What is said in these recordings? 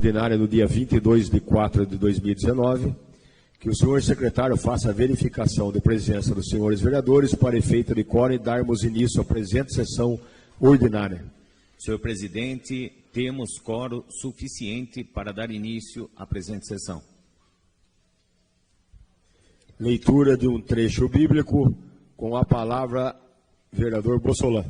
Ordinária do dia 22/4/2019, que o senhor secretário faça a verificação de presença dos senhores vereadores para efeito de quórum e darmos início à presente sessão ordinária. Senhor presidente, temos quórum suficiente para dar início à presente sessão. Leitura de um trecho bíblico com a palavra vereador Bossolã.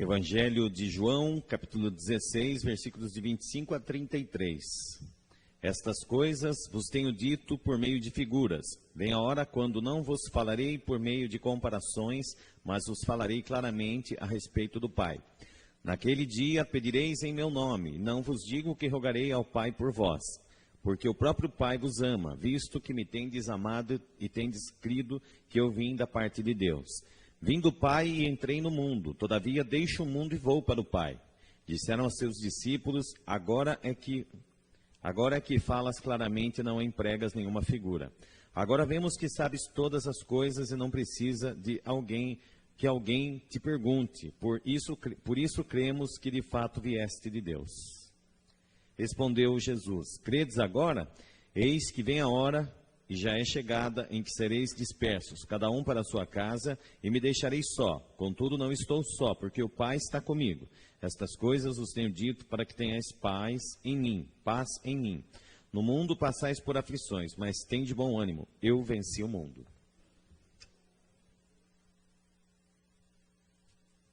Evangelho de João, capítulo 16, versículos de 25 a 33. Estas coisas vos tenho dito por meio de figuras. Vem a hora quando não vos falarei por meio de comparações, mas vos falarei claramente a respeito do Pai. Naquele dia pedireis em meu nome, não vos digo que rogarei ao Pai por vós, porque o próprio Pai vos ama, visto que me tendes amado e tendes crido que eu vim da parte de Deus. Vim do Pai e entrei no mundo, todavia deixo o mundo e vou para o Pai. Disseram aos seus discípulos, agora é que falas claramente e não empregas nenhuma figura. Agora vemos que sabes todas as coisas e não precisa de que alguém te pergunte. Por isso cremos que de fato vieste de Deus. Respondeu Jesus, credes agora? Eis que vem a hora e já é chegada em que sereis dispersos, cada um para a sua casa, e me deixarei só. Contudo, não estou só, porque o Pai está comigo. Estas coisas vos tenho dito para que tenhais paz em mim. No mundo passais por aflições, mas tende bom ânimo. Eu venci o mundo.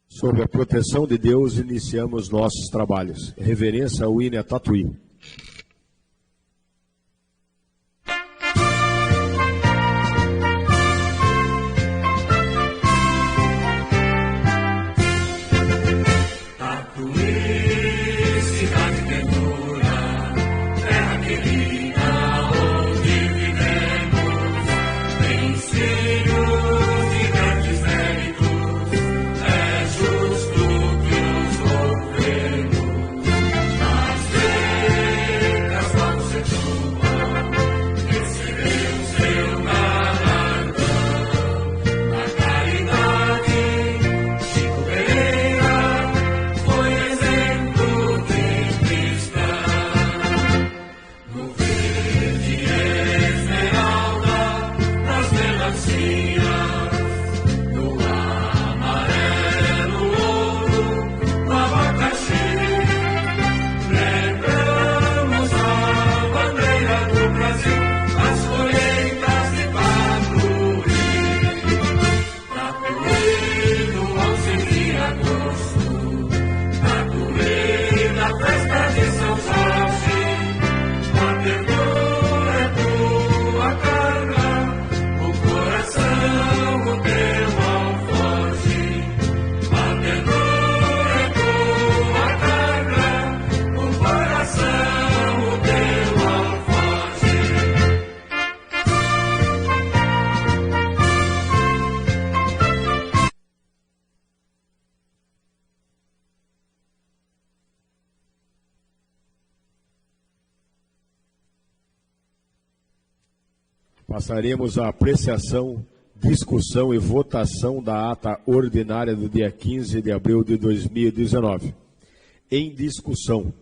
Sob a proteção de Deus, iniciamos nossos trabalhos. Reverência ao Ine Tatuí. Passaremos à apreciação, discussão e votação da ata ordinária do dia 15 de abril de 2019. Em discussão.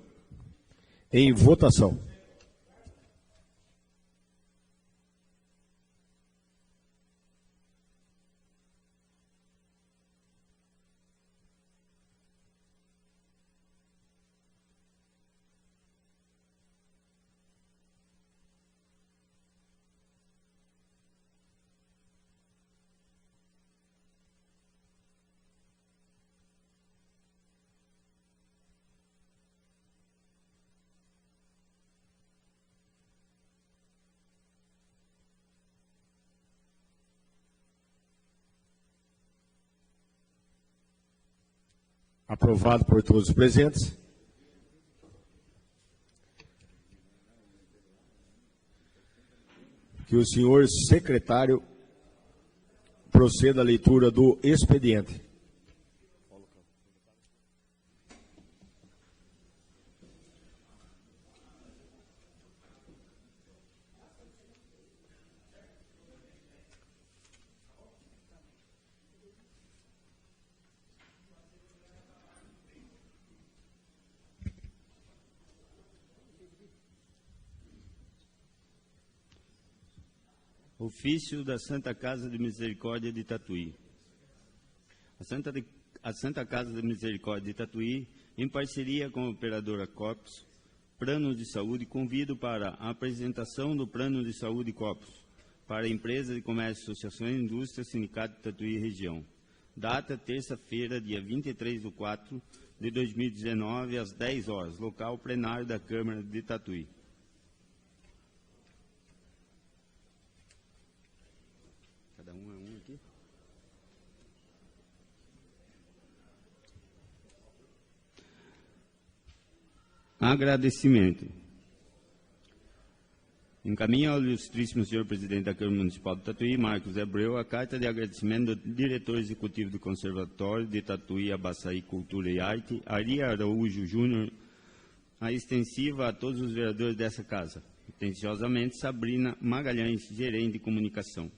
Em votação. Aprovado por todos os presentes. Que o senhor secretário proceda à leitura do expediente. Ofício da Santa Casa de Misericórdia de Tatuí. A Santa Casa de Misericórdia de Tatuí, em parceria com a operadora Corpus, Plano de Saúde, convido para a apresentação do Plano de Saúde Corpus para a Empresa de Comércio, Associações, Indústria, Sindicato de Tatuí e Região. Data, terça-feira, dia 23/4/2019, às 10 horas. Local, plenário da Câmara de Tatuí. Aqui. Agradecimento. Encaminho ao ilustríssimo senhor presidente da Câmara Municipal de Tatuí, Marcos Abreu, a carta de agradecimento do diretor executivo do Conservatório de Tatuí, Abaçaí, Cultura e Arte, Ari Araújo Júnior, a extensiva a todos os vereadores dessa casa. Atenciosamente, Sabrina Magalhães, gerente de comunicação.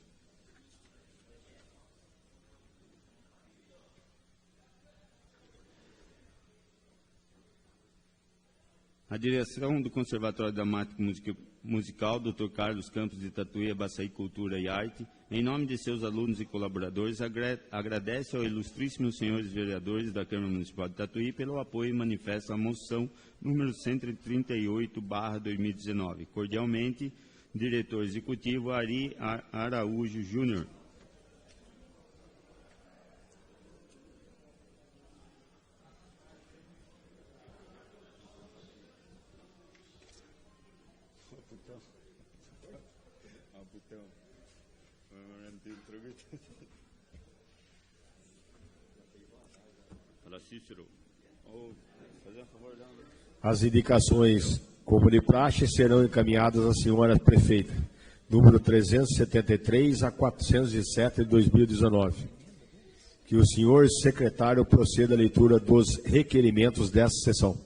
A direção do Conservatório Dramático Musical, Dr. Carlos Campos de Tatuí, Abaçaí, Cultura e Arte, em nome de seus alunos e colaboradores, agradece ao ilustríssimos senhores vereadores da Câmara Municipal de Tatuí pelo apoio e manifesta a moção número 138/2019. Cordialmente, diretor executivo Ari Araújo Júnior. As indicações, como de praxe, serão encaminhadas à senhora prefeita, número 373 a 407 de 2019. Que o senhor secretário proceda à leitura dos requerimentos dessa sessão.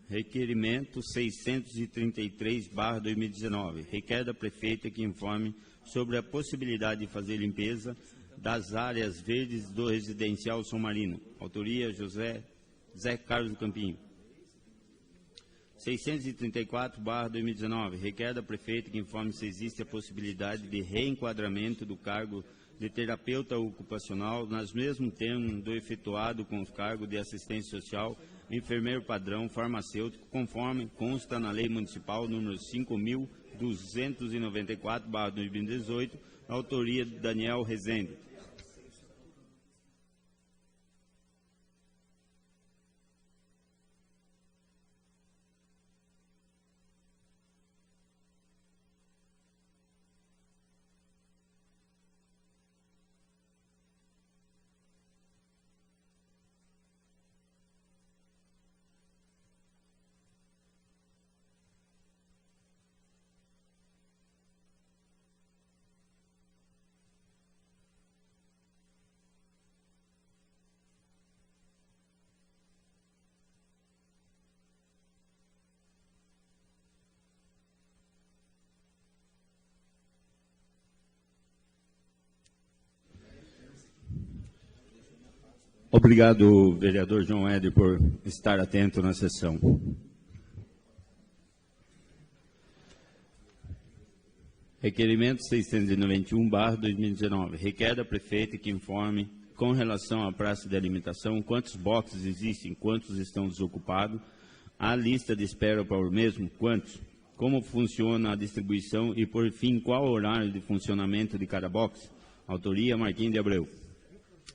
Requerimento 633/2019. Requer da prefeita que informe sobre a possibilidade de fazer limpeza das áreas verdes do residencial São Marino. Autoria José Carlos do Campinho. 634/2019. Requer da prefeita que informe se existe a possibilidade de reenquadramento do cargo de terapeuta ocupacional nos mesmos termos do efetuado com os cargos de assistente social, enfermeiro padrão, farmacêutico, conforme consta na Lei Municipal número 5.294/2018, autoria de Daniel Rezende. Obrigado, vereador João Éder, por estar atento na sessão. Requerimento 691/2019. Requer da prefeita que informe, com relação à praça de alimentação, quantos boxes existem, quantos estão desocupados, a lista de espera para o mesmo, quantos, como funciona a distribuição e, por fim, qual o horário de funcionamento de cada box. Autoria Marquinhos de Abreu.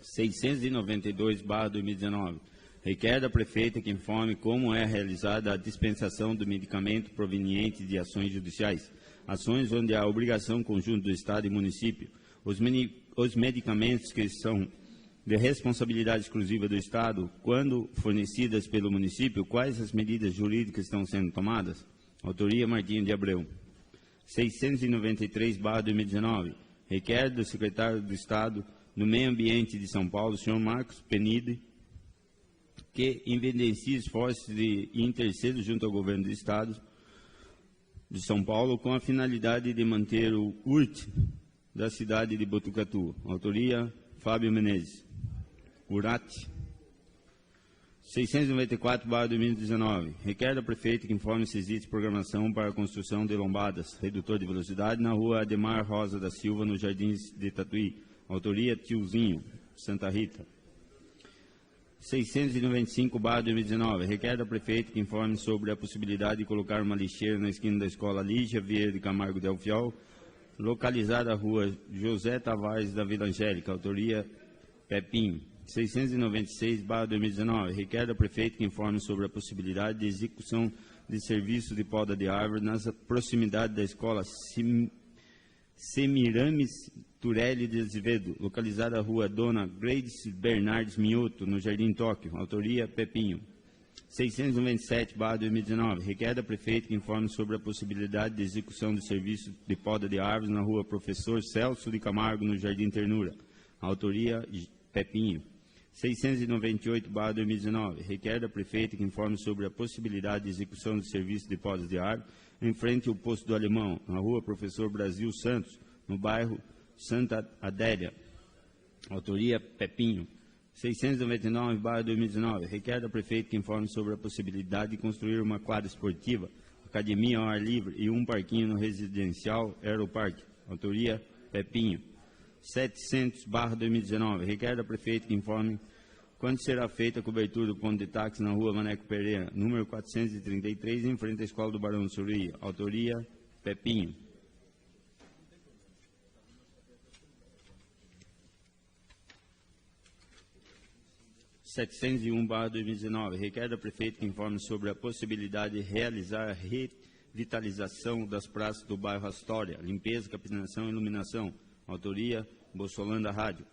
692/2019. Requer da prefeita que informe como é realizada a dispensação do medicamento proveniente de ações judiciais, ações onde há obrigação conjunta do Estado e município. Os medicamentos que são de responsabilidade exclusiva do Estado, quando fornecidas pelo município, quais as medidas jurídicas estão sendo tomadas? Autoria Martinho de Abreu. 693/2019. Requer do secretário do Estado do Meio Ambiente de São Paulo, senhor Marcos Penide, que evidencie esforços e interceda junto ao governo do Estado de São Paulo com a finalidade de manter o URT da cidade de Botucatu. Autoria Fábio Menezes. URAT. 694/2019. Requer da prefeita que informe se existe programação para a construção de lombadas, redutor de velocidade, na rua Ademar Rosa da Silva, nos Jardins de Tatuí. Autoria Tiozinho, Santa Rita. 695/2019. Requer da prefeita que informe sobre a possibilidade de colocar uma lixeira na esquina da escola Lígia Vieira de Camargo del Fiol, localizada na rua José Tavares da Vila Angélica. Autoria Pepinho. 696/2019. Requer da prefeita que informe sobre a possibilidade de execução de serviço de poda de árvore nas proximidades da escola Semiramis Turelli de Azevedo, localizada na rua Dona Gleides Bernardes Minhoto, no Jardim Tóquio. Autoria Pepinho. 697/2019. Requer da prefeita que informe sobre a possibilidade de execução de serviço de poda de árvores na rua Professor Celso de Camargo, no Jardim Ternura. Autoria Pepinho. 698/2019. Requer da prefeita que informe sobre a possibilidade de execução de serviço de podas de árvore em frente ao posto do Alemão, na rua Professor Brasil Santos, no bairro Santa Adélia. Autoria Pepinho. 699/2019. Requer da prefeita que informe sobre a possibilidade de construir uma quadra esportiva, academia ao ar livre e um parquinho no residencial Aeroparque. Autoria Pepinho. 700/2019. Requer da prefeita que informe quando será feita a cobertura do ponto de táxi na rua Maneco Pereira, número 433, em frente à Escola do Barão do Suri. Autoria Pepinho. 701/2019. Requer da prefeita que informe sobre a possibilidade de realizar a revitalização das praças do bairro Astória, limpeza, capinação e iluminação. Autoria Bolsolanda Rádio.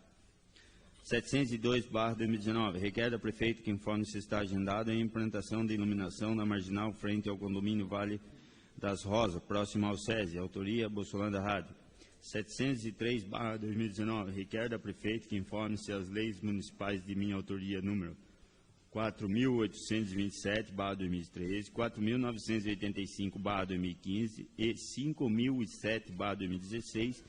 702/2019. Requer da prefeita que informe se está agendada a implantação de iluminação na marginal frente ao condomínio Vale das Rosas, próximo ao SESI. Autoria Bolsolanda Rádio. 703/2019. Requer da prefeita que informe se as leis municipais de minha autoria número 4.827/2013, 4.985/2015 e 5.007/2016,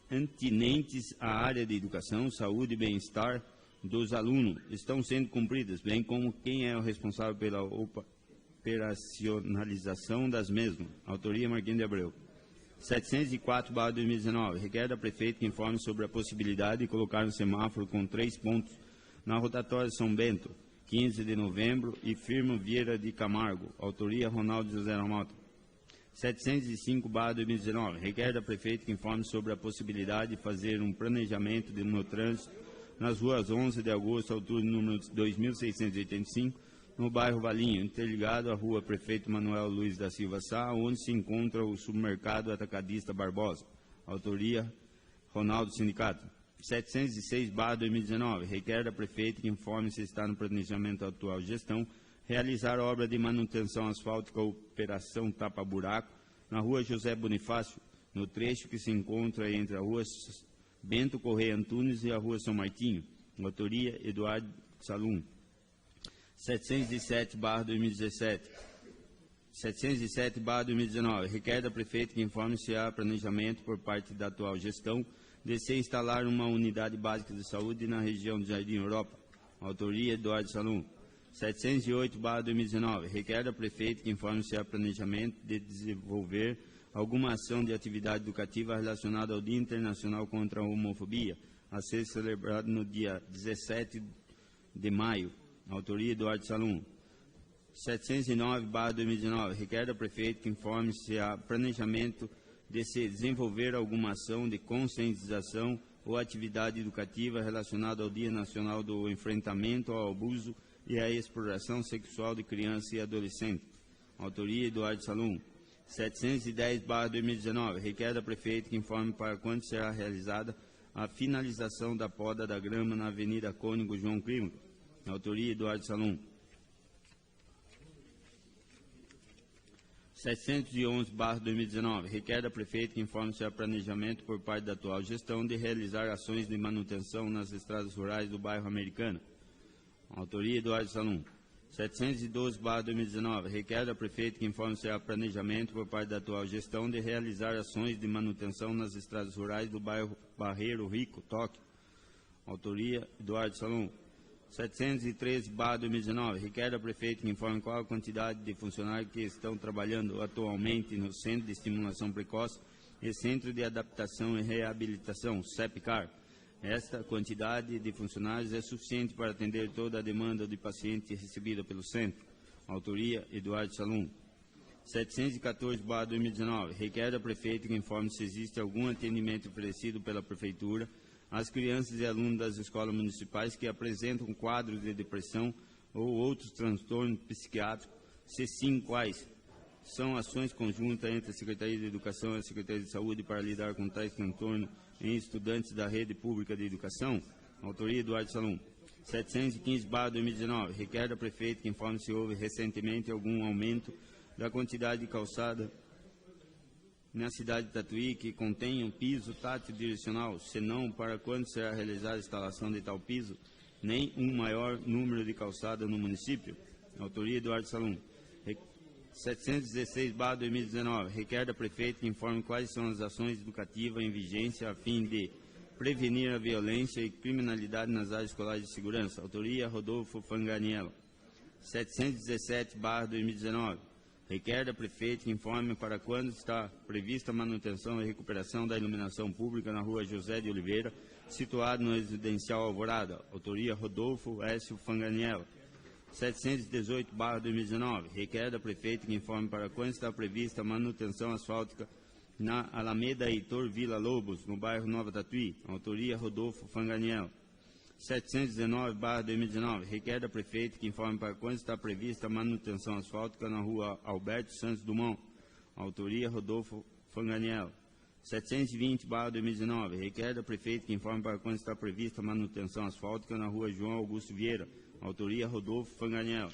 antinentes à área de educação, saúde e bem-estar dos alunos, estão sendo cumpridas, bem como quem é o responsável pela operacionalização das mesmas. Autoria Marquinhos de Abreu. 704/2019. Requer da prefeita que informe sobre a possibilidade de colocar um semáforo com 3 pontos na rotatória São Bento, 15 de novembro, e Firmo Vieira de Camargo. Autoria Ronaldo José Ramota. 705/2019. Requer da prefeita que informe sobre a possibilidade de fazer um planejamento no trânsito nas ruas 11 de agosto, altura número 2685, no bairro Valinho, interligado à rua Prefeito Manuel Luiz da Silva Sá, onde se encontra o supermercado atacadista Barbosa. Autoria Ronaldo Sindicato. 706/2019. Requer da prefeita que informe se está no planejamento da atual gestão realizar obra de manutenção asfáltica ou operação tapa-buraco na rua José Bonifácio, no trecho que se encontra entre a rua Bento Correia Antunes e a rua São Martinho. Autoria Eduardo Salum. 707/2017. 707/2019. Requer da prefeita que informe se há planejamento por parte da atual gestão de se instalar uma unidade básica de saúde na região do Jardim Europa. Autoria Eduardo Salum. 708/2019. Requer da prefeita que informe se há planejamento de desenvolver alguma ação de atividade educativa relacionada ao Dia Internacional contra a Homofobia, a ser celebrado no dia 17 de maio. Autoria Eduardo Salum. 709/2019. Requer da prefeita que informe se há planejamento de se desenvolver alguma ação de conscientização ou atividade educativa relacionada ao Dia Nacional do Enfrentamento ao Abuso e à Exploração Sexual de Crianças e Adolescentes. Autoria: Eduardo Salum. 710/2019, requer da Prefeita que informe para quando será realizada a finalização da poda da grama na Avenida Cônigo João Clímaco. Autoria: Eduardo Salum. 711/2019, requer da Prefeita que informe se há planejamento por parte da atual gestão de realizar ações de manutenção nas estradas rurais do bairro Americana. Autoria: Eduardo Salum. 712/2019, requer da Prefeita que informe se há planejamento por parte da atual gestão de realizar ações de manutenção nas estradas rurais do bairro Barreiro Rico, Tóquio. Autoria: Eduardo Salum. 713/2019, requer da Prefeita que informe qual a quantidade de funcionários que estão trabalhando atualmente no Centro de Estimulação Precoce e Centro de Adaptação e Reabilitação, CEPCAR. Esta quantidade de funcionários é suficiente para atender toda a demanda de pacientes recebida pelo centro. Autoria: Eduardo Salum. 714/2019, requer da Prefeita que informe se existe algum atendimento oferecido pela Prefeitura às crianças e alunos das escolas municipais que apresentam quadros de depressão ou outros transtornos psiquiátricos, se sim, quais? São ações conjuntas entre a Secretaria de Educação e a Secretaria de Saúde para lidar com tais transtornos em estudantes da rede pública de educação? Autoria: Eduardo Salum. 715/2019, requer da Prefeita que informe se houve recentemente algum aumento da quantidade de calçada na cidade de Tatuí que contenha um piso tátil direcional, se não, para quando será realizada a instalação de tal piso, nem um maior número de calçadas no município? Autoria: Eduardo Salum. 716/2019, requer da Prefeita que informe quais são as ações educativas em vigência a fim de prevenir a violência e criminalidade nas áreas escolares de segurança. Autoria: Rodolfo Fanganiello. 717/2019, requer da Prefeita que informe para quando está prevista a manutenção e recuperação da iluminação pública na rua José de Oliveira, situado no residencial Alvorada. Autoria: Rodolfo Écio Fanganiello. 718/2019, requer da Prefeita que informe para quando está prevista a manutenção asfáltica na Alameda Heitor Vila Lobos, no bairro Nova Tatuí. Autoria: Rodolfo Fanganiello. 719/2019, requer da Prefeita que informe para quando está prevista a manutenção asfáltica na rua Alberto Santos Dumont. Autoria: Rodolfo Fanganiello. 720/2019, requer da Prefeita que informe para quando está prevista a manutenção asfáltica na rua João Augusto Vieira. Autoria: Rodolfo Fanganiello.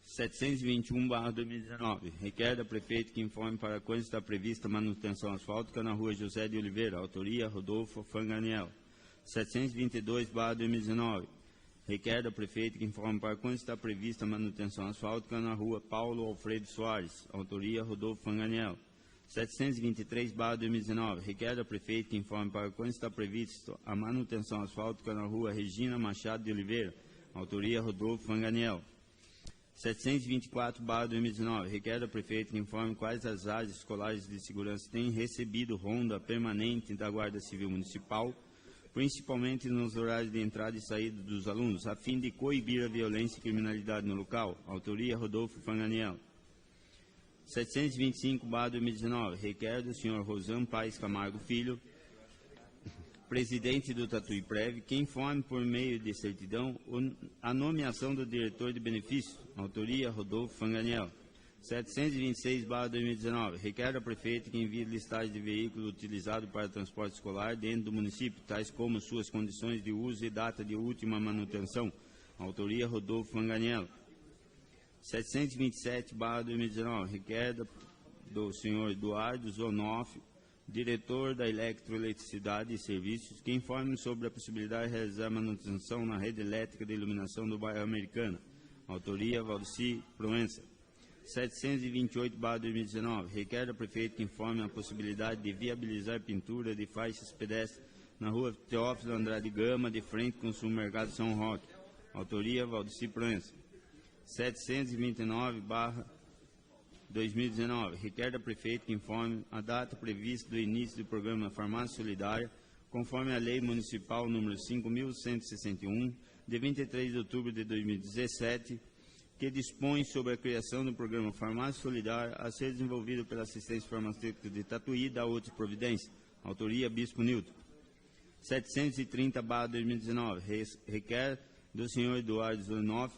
721/2019, requer da Prefeita que informe para quando está prevista a manutenção asfáltica na rua José de Oliveira. Autoria: Rodolfo Fanganiello. 722/2019, requer da Prefeita que informe para quando está prevista a manutenção asfáltica na rua Paulo Alfredo Soares. Autoria: Rodolfo Fanganiello. 723/2019, requer da Prefeita que informe para quando está prevista a manutenção asfáltica na rua Regina Machado de Oliveira. Autoria: Rodolfo Fanganiello. 724/2019, requer da Prefeita que informe quais as áreas escolares de segurança têm recebido ronda permanente da Guarda Civil Municipal, principalmente nos horários de entrada e saída dos alunos, a fim de coibir a violência e criminalidade no local. Autoria: Rodolfo Fanganiello. 725/2019, requer do senhor Rosan Paes Camargo Filho, presidente do Tatuí Prev, que informe por meio de certidão a nomeação do diretor de benefícios. Autoria: Rodolfo Fanganiello. 726/2019, requer da Prefeita que envie listagem de veículos utilizados para transporte escolar dentro do município, tais como suas condições de uso e data de última manutenção. Autoria: Rodolfo Fanganiello. 727/2019, requer do senhor Eduardo Zonoff, diretor da Eletroeletricidade e Serviços, que informe sobre a possibilidade de realizar manutenção na rede elétrica de iluminação do bairro Americana. Autoria: Valdeci Proença. 728/2019, requer da Prefeita que informe a possibilidade de viabilizar pintura de faixas pedestres na rua Teófilo Andrade Gama, de frente com o supermercado São Roque. Autoria: Valdeci Proença. 729/2019, requer da Prefeita que informe a data prevista do início do programa Farmácia Solidária, conforme a Lei Municipal número 5.161, de 23 de outubro de 2017, que dispõe sobre a criação do programa Farmácia Solidária a ser desenvolvido pela Assistência Farmacêutica de Tatuí da outra providência. Autoria, Bispo Newton. 730/2019, requer do senhor Eduardo Zanoff,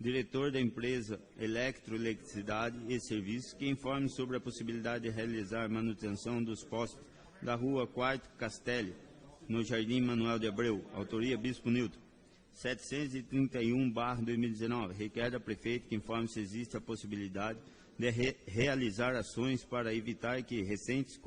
diretor da empresa Eletricidade e Serviços, que informe sobre a possibilidade de realizar manutenção dos postes da rua Quarto Castelli, no Jardim Manuel de Abreu. Autoria, Bispo Newton. 731/2019, requer da prefeita que informe se existe a possibilidade de realizar ações para evitar que recentes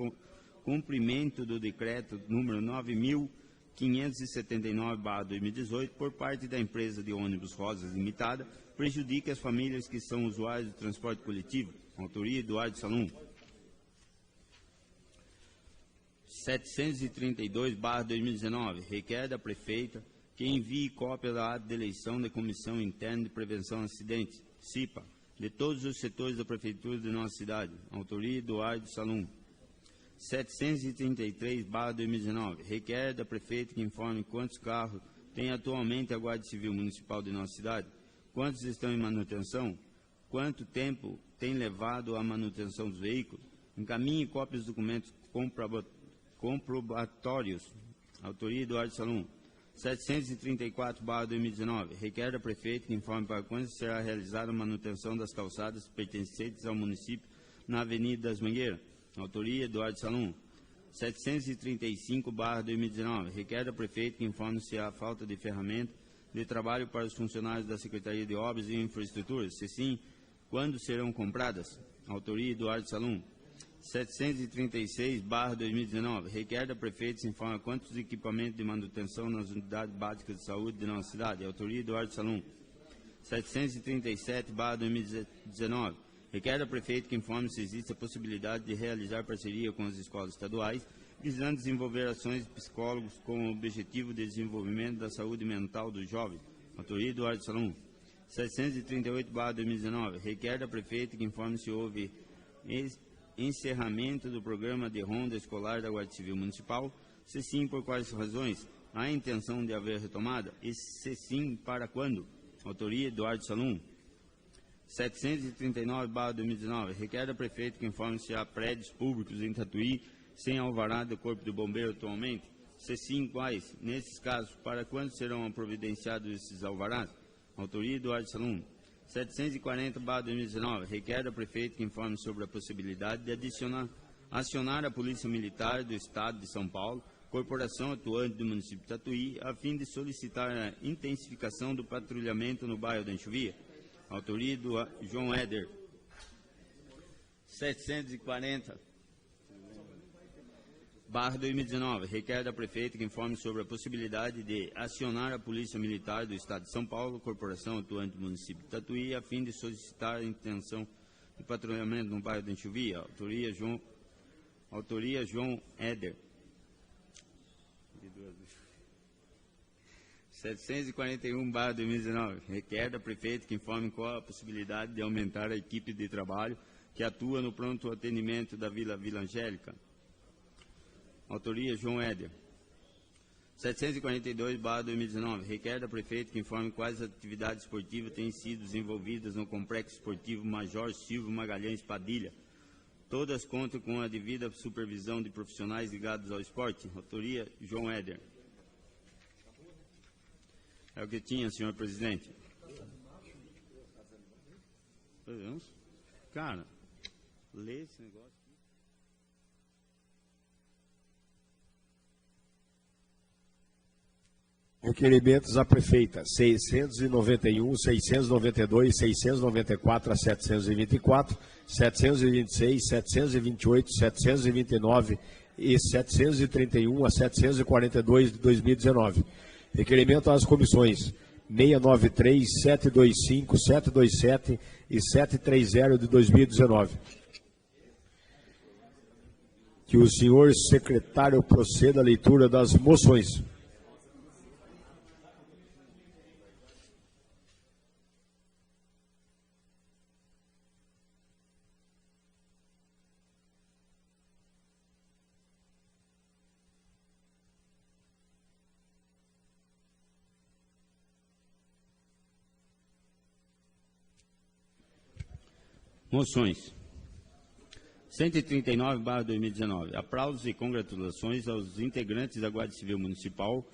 cumprimento do decreto número 9.579/2018 por parte da empresa de ônibus Rosas Limitada prejudique as famílias que são usuários do transporte coletivo. Autoria, Eduardo Salum. 732/2019, requer da prefeita que envie cópia da ata de eleição da Comissão Interna de Prevenção de Acidentes, CIPA, de todos os setores da Prefeitura de nossa cidade. Autoria, Eduardo Salum. 733/2019, requer da prefeita que informe quantos carros tem atualmente a Guarda Civil Municipal de nossa cidade, quantos estão em manutenção, quanto tempo tem levado a manutenção dos veículos, encaminhe cópias dos documentos comprobatórios. Autoria, Eduardo Salum. 734/2019, requer da prefeita que informe para quando será realizada a manutenção das calçadas pertencentes ao município na Avenida das Mangueiras. Autoria, Eduardo Salum. 735/2019, requer da prefeita que informe se há falta de ferramenta de trabalho para os funcionários da Secretaria de Obras e Infraestrutura. Se sim, quando serão compradas? Autoria, Eduardo Salum. 736/2019, requer da prefeita se informa quantos equipamentos de manutenção nas unidades básicas de saúde de nossa cidade. Autoria, Eduardo Salum. 737/2019, requer da prefeita que informe se existe a possibilidade de realizar parceria com as escolas estaduais, visando desenvolver ações de psicólogos com o objetivo de desenvolvimento da saúde mental dos jovens. Autoria, Eduardo Salum. 738/2019, requer da prefeita que informe se houve encerramento do programa de ronda escolar da Guarda Civil Municipal, se sim, por quais razões, há a intenção de haver retomada, e se sim, para quando? Autoria, Eduardo Salum. 739/2019, requer da prefeita que informe se há prédios públicos em Tatuí sem alvará do Corpo de Bombeiro atualmente, se sim, quais? Nesses casos, para quando serão providenciados esses alvarás? Autoria, Eduardo Salum. 740/2019, requer da prefeita que informe sobre a possibilidade de acionar a Polícia Militar do Estado de São Paulo, corporação atuante do município de Tatuí, a fim de solicitar a intensificação do patrulhamento no bairro da Enxovia. Autoria do João Éder. 740/2019, requer da prefeita que informe sobre a possibilidade de acionar a Polícia Militar do Estado de São Paulo, corporação atuante do município de Tatuí, a fim de solicitar a intenção de patrulhamento no bairro da Enxovia. Autoria João Éder. 741/2019, requer da prefeita que informe qual a possibilidade de aumentar a equipe de trabalho que atua no pronto atendimento da Vila Angélica. Autoria, João Éder. 742/2019, requer da prefeita que informe quais atividades esportivas têm sido desenvolvidas no Complexo Esportivo Major Silvio Magalhães Padilha. Todas contam com a devida supervisão de profissionais ligados ao esporte. Autoria, João Éder. É o que tinha, senhor presidente. Cara, lê esse negócio. Requerimentos à prefeita, 691, 692, 694 a 724, 726, 728, 729 e 731 a 742 de 2019. Requerimento às comissões 693, 725, 727 e 730 de 2019. Que o senhor secretário proceda à leitura das moções. Moções. 139/2019. Aplausos e congratulações aos integrantes da Guarda Civil Municipal.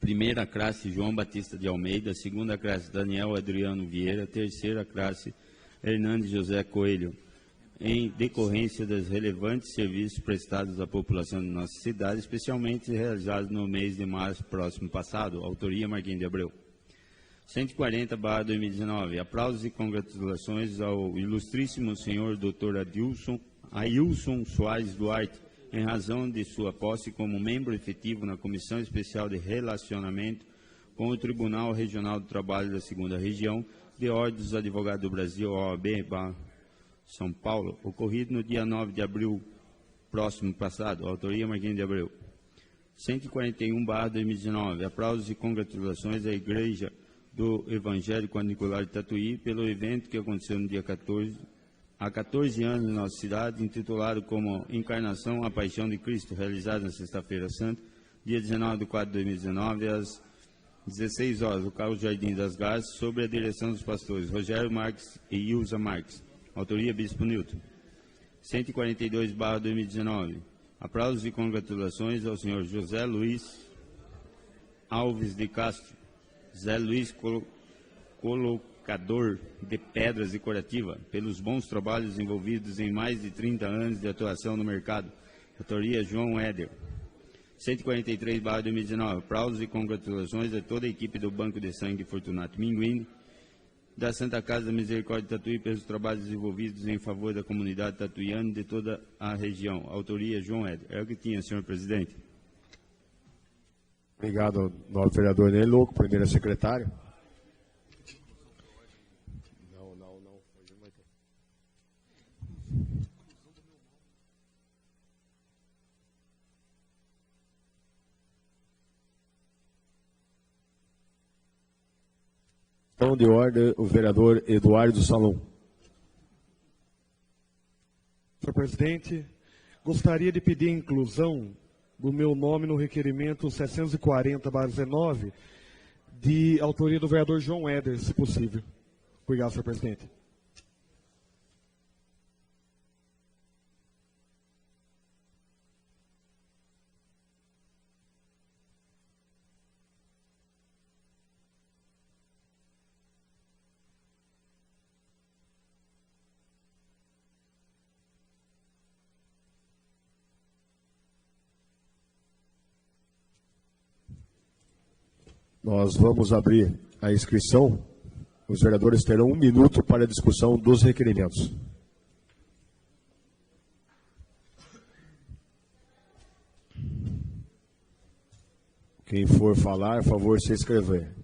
Primeira classe, João Batista de Almeida. Segunda classe, Daniel Adriano Vieira. Terceira classe, Hernandes José Coelho. Em decorrência dos relevantes serviços prestados à população de nossa cidade, especialmente realizados no mês de março próximo passado. Autoria, Marquinhos de Abreu. 140/2019. Aplausos e congratulações ao ilustríssimo senhor Dr. Ailson Soares Duarte, em razão de sua posse como membro efetivo na Comissão Especial de Relacionamento com o Tribunal Regional do Trabalho da 2ª Região, de Ordem dos Advogados do Brasil, OAB, São Paulo, ocorrido no dia 9 de abril próximo passado. Autoria, Marquinhos de Abreu. 141/2019. Aplausos e congratulações à Igreja do Evangelho Quadrangular de Tatuí pelo evento que aconteceu no dia 14 anos na nossa cidade, intitulado como Encarnação, a Paixão de Cristo, realizado na Sexta-feira Santa, dia 19/4/2019, às 16 horas, local Jardim das Garças, sob a direção dos pastores Rogério Marques e Ilza Marques. Autoria, Bispo Newton. 142/2019. Aplausos e congratulações ao senhor José Luiz Alves de Castro, Zé Luiz Colocador de Pedras Decorativa, pelos bons trabalhos envolvidos em mais de 30 anos de atuação no mercado. Autoria, João Éder. 143/2019. Aplausos e congratulações a toda a equipe do Banco de Sangue Fortunato Minguini, da Santa Casa da Misericórdia de Tatuí, pelos trabalhos desenvolvidos em favor da comunidade tatuiana de toda a região. Autoria, João Éder. É o que tinha, senhor presidente. Obrigado, nobre vereador Ney Louco, primeira secretária. Então, de ordem, o vereador Eduardo Salom. Senhor presidente, gostaria de pedir a inclusão do meu nome no requerimento 740/19, de autoria do vereador João Éder, se possível. Obrigado, senhor presidente. Nós vamos abrir a inscrição. Os vereadores terão 1 minuto para a discussão dos requerimentos. Quem for falar, por favor, se inscrever.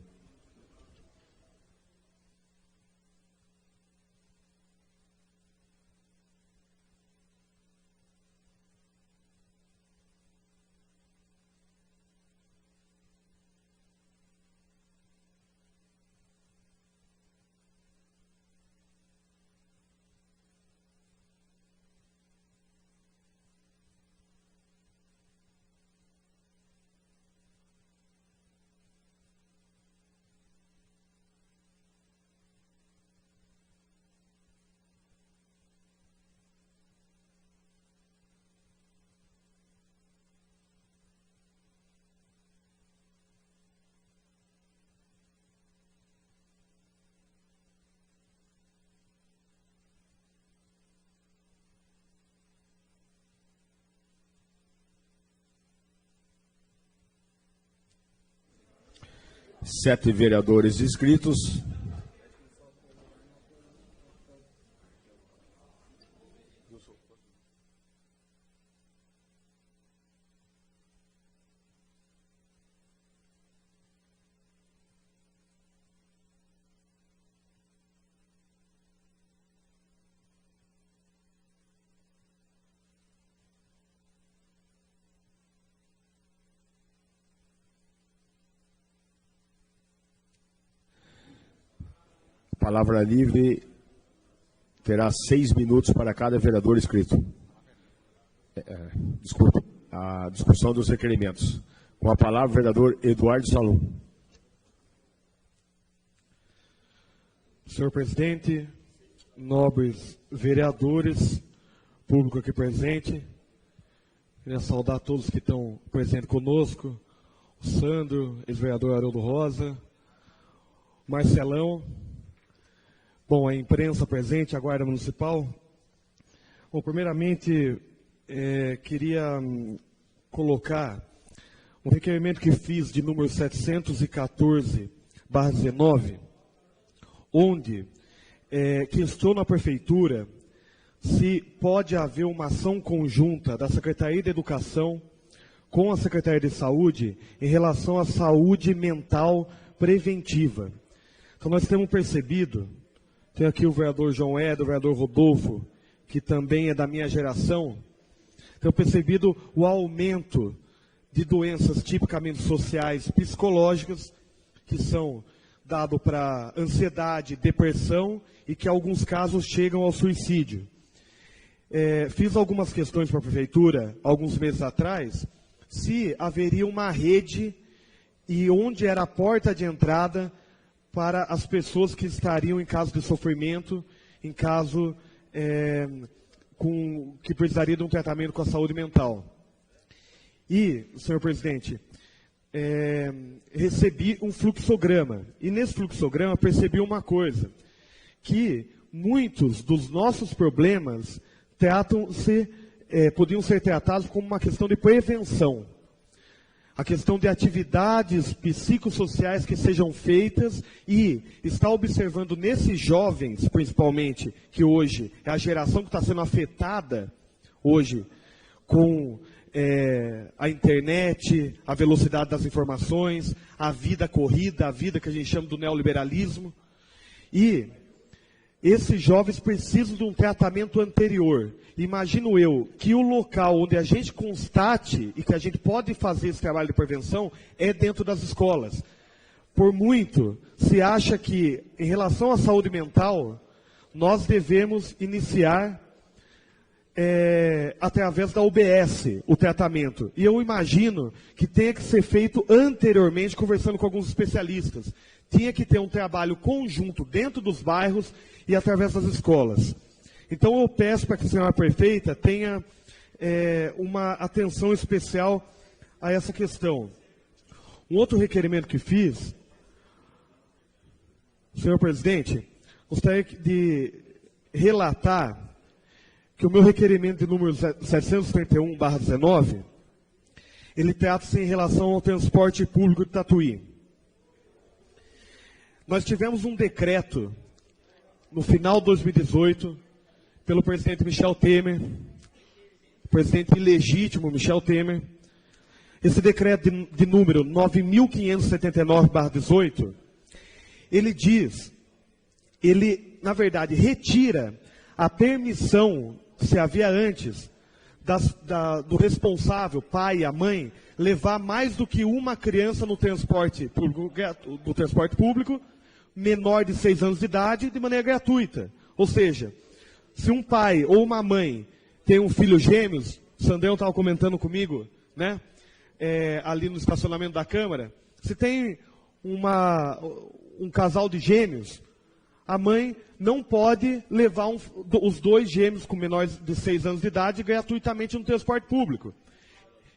Sete vereadores inscritos. palavra livre terá 6 minutos para cada vereador inscrito. Desculpe, a discussão dos requerimentos. Com a palavra, o vereador Eduardo Salum. Senhor presidente, nobres vereadores, público aqui presente, queria saudar todos que estão presentes conosco, o Sandro, ex-vereador Haroldo Rosa, Marcelão, bom, a imprensa presente, a Guarda Municipal. Bom, primeiramente, queria colocar um requerimento que fiz de número 714/19, onde questiono a Prefeitura se pode haver uma ação conjunta da Secretaria de Educação com a Secretaria de Saúde em relação à saúde mental preventiva. Então nós temos percebido, tem aqui o vereador João Éder, o vereador Rodolfo, que também é da minha geração, tenho percebido o aumento de doenças tipicamente sociais, psicológicas, que são dadas para ansiedade, depressão e que em alguns casos chegam ao suicídio. Fiz algumas questões para a Prefeitura, alguns meses atrás, se haveria uma rede e onde era a porta de entrada para as pessoas que estariam em caso de sofrimento, em caso que precisaria de um tratamento com a saúde mental. E, senhor presidente, recebi um fluxograma. E nesse fluxograma percebi uma coisa, que muitos dos nossos problemas podiam ser tratados como uma questão de prevenção. A questão de atividades psicossociais que sejam feitas e está observando nesses jovens, principalmente, que hoje é a geração que está sendo afetada hoje com a internet, a velocidade das informações, a vida corrida, a vida que a gente chama do neoliberalismo. E esses jovens precisam de um tratamento anterior. Imagino eu que o local onde a gente constate e que a gente pode fazer esse trabalho de prevenção é dentro das escolas. Por muito, se acha que, em relação à saúde mental, nós devemos iniciar através da UBS o tratamento. E eu imagino que tenha que ser feito anteriormente, conversando com alguns especialistas. Tinha que ter um trabalho conjunto dentro dos bairros e através das escolas. Então eu peço para que a senhora prefeita tenha uma atenção especial a essa questão. Um outro requerimento que fiz, senhor presidente, gostaria de relatar que o meu requerimento de número 731/19, ele trata-se em relação ao transporte público de Tatuí. Nós tivemos um decreto no final de 2018, pelo presidente Michel Temer, presidente ilegítimo Michel Temer. Esse decreto de número 9.579/18, ele, na verdade, retira a permissão que se havia antes do responsável, pai e a mãe, levar mais do que uma criança no transporte público, menor de 6 anos de idade, de maneira gratuita. Ou seja, se um pai ou uma mãe tem um filho gêmeos, o Sandrão estava comentando comigo, né, ali no estacionamento da Câmara, se tem um casal de gêmeos, a mãe não pode levar os 2 gêmeos com menores de 6 anos de idade gratuitamente no transporte público.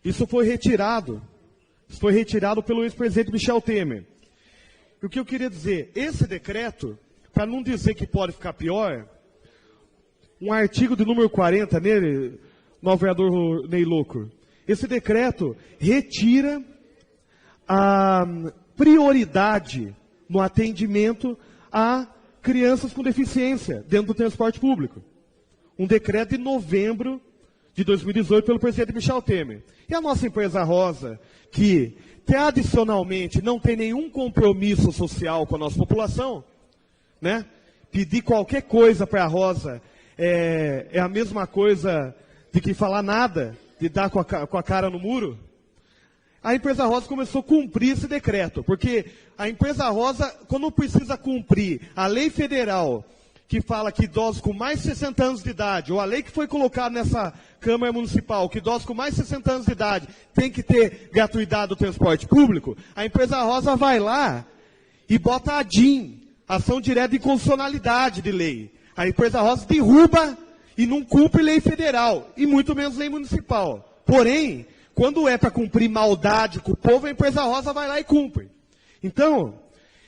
Isso foi retirado pelo ex-presidente Michel Temer. E o que eu queria dizer, esse decreto, para não dizer que pode ficar pior, um artigo de número 40 nele, no vereador Ney Louco, esse decreto retira a prioridade no atendimento a crianças com deficiência dentro do transporte público. Um decreto de novembro de 2018 pelo presidente Michel Temer. E a nossa empresa Rosa, que tradicionalmente não tem nenhum compromisso social com a nossa população, né? Pedir qualquer coisa para a Rosa é a mesma coisa de que falar nada, de dar com a cara no muro. a empresa Rosa começou a cumprir esse decreto, porque a empresa Rosa, quando precisa cumprir a lei federal, que fala que idosos com mais de 60 anos de idade, ou a lei que foi colocada nessa Câmara Municipal, que idosos com mais de 60 anos de idade tem que ter gratuidade do transporte público, a empresa Rosa vai lá e bota a DIN, ação direta de inconstitucionalidade de lei. A empresa Rosa derruba e não cumpre lei federal, e muito menos lei municipal. Porém, quando é para cumprir maldade com o povo, a empresa Rosa vai lá e cumpre. Então,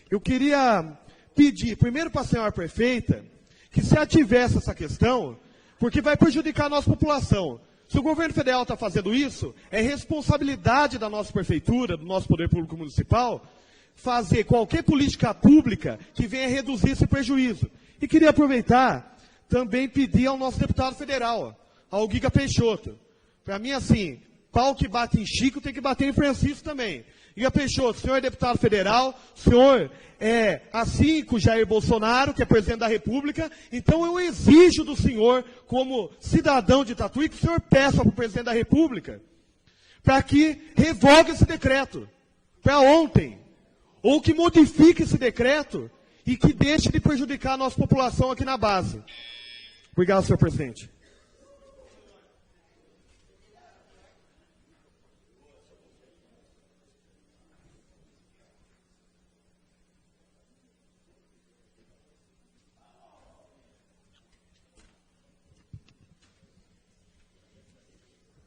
eu queria pedir, primeiro para a senhora prefeita, que se ativesse essa questão, porque vai prejudicar a nossa população. Se o governo federal está fazendo isso, é responsabilidade da nossa prefeitura, do nosso poder público municipal, fazer qualquer política pública que venha reduzir esse prejuízo. E queria aproveitar, também pedir ao nosso deputado federal, ao Giga Peixoto. Para mim, assim, pau que bate em Chico tem que bater em Francisco também. Giga Peixoto, o senhor é deputado federal, o senhor é assim com o Jair Bolsonaro, que é presidente da República, então eu exijo do senhor, como cidadão de Tatuí, que o senhor peça para o presidente da República, para que revogue esse decreto, para ontem, ou que modifique esse decreto, e que deixe de prejudicar a nossa população aqui na base. Obrigado, senhor presidente.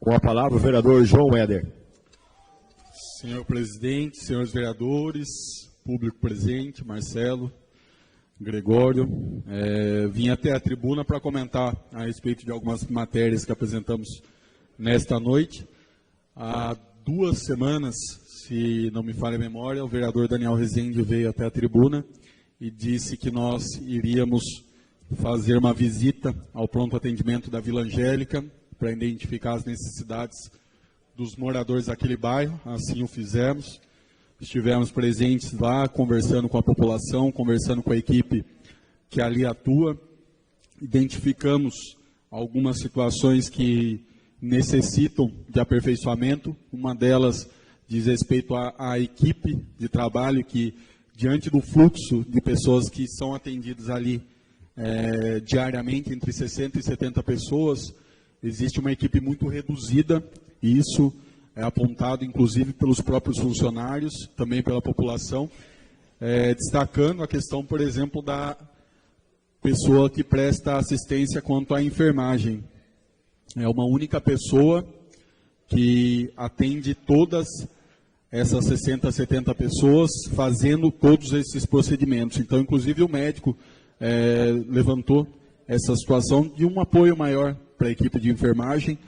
Com a palavra o vereador João Éder. Senhor presidente, senhores vereadores, público presente, Marcelo, Gregório, vim até a tribuna para comentar a respeito de algumas matérias que apresentamos nesta noite. Há 2 semanas, se não me falha a memória, o vereador Daniel Rezende veio até a tribuna e disse que nós iríamos fazer uma visita ao pronto atendimento da Vila Angélica para identificar as necessidades dos moradores daquele bairro. Assim o fizemos. Estivemos presentes lá, conversando com a população, conversando com a equipe que ali atua. Identificamos algumas situações que necessitam de aperfeiçoamento. Uma delas diz respeito à equipe de trabalho, que diante do fluxo de pessoas que são atendidas ali diariamente, entre 60 e 70 pessoas, existe uma equipe muito reduzida, e isso é apontado, inclusive, pelos próprios funcionários, também pela população, destacando a questão, por exemplo, da pessoa que presta assistência quanto à enfermagem. É uma única pessoa que atende todas essas 60, 70 pessoas, fazendo todos esses procedimentos. Então, inclusive, o médico levantou essa situação de um apoio maior para a equipe de enfermagem,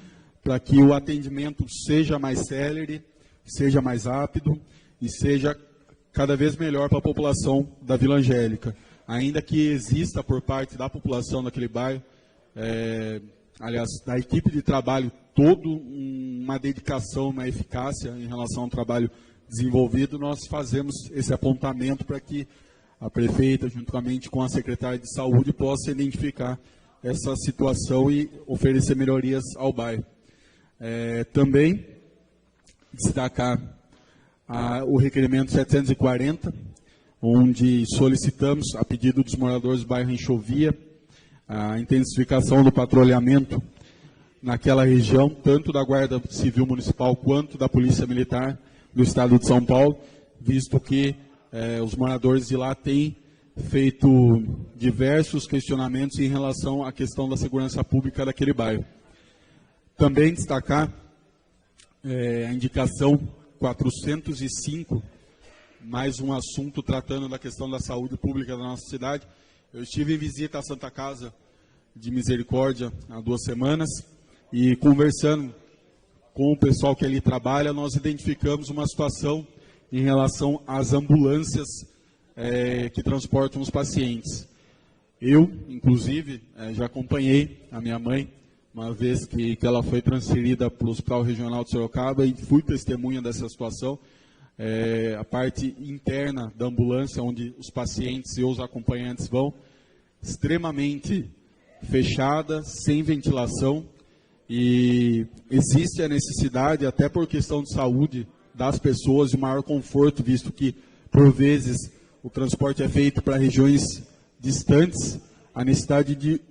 para que o atendimento seja mais célere, seja mais rápido e seja cada vez melhor para a população da Vila Angélica. Ainda que exista por parte da população daquele bairro, aliás, da equipe de trabalho, toda uma dedicação, uma eficácia em relação ao trabalho desenvolvido, nós fazemos esse apontamento para que a prefeita, juntamente com a secretária de saúde, possa identificar essa situação e oferecer melhorias ao bairro. Também destacar o requerimento 740, onde solicitamos, a pedido dos moradores do bairro Enxovia, a intensificação do patrulhamento naquela região, tanto da Guarda Civil Municipal quanto da Polícia Militar do Estado de São Paulo, visto que os moradores de lá têm feito diversos questionamentos em relação à questão da segurança pública daquele bairro. Também destacar a indicação 405, mais um assunto tratando da questão da saúde pública da nossa cidade. Eu estive em visita à Santa Casa de Misericórdia há 2 semanas e conversando com o pessoal que ali trabalha, nós identificamos uma situação em relação às ambulâncias que transportam os pacientes. Eu, inclusive, já acompanhei a minha mãe, uma vez que ela foi transferida para o Hospital Regional de Sorocaba, e fui testemunha dessa situação. A parte interna da ambulância, onde os pacientes e os acompanhantes vão, extremamente fechada, sem ventilação, e existe a necessidade, até por questão de saúde das pessoas e maior conforto, visto que, por vezes, o transporte é feito para regiões distantes, a necessidade de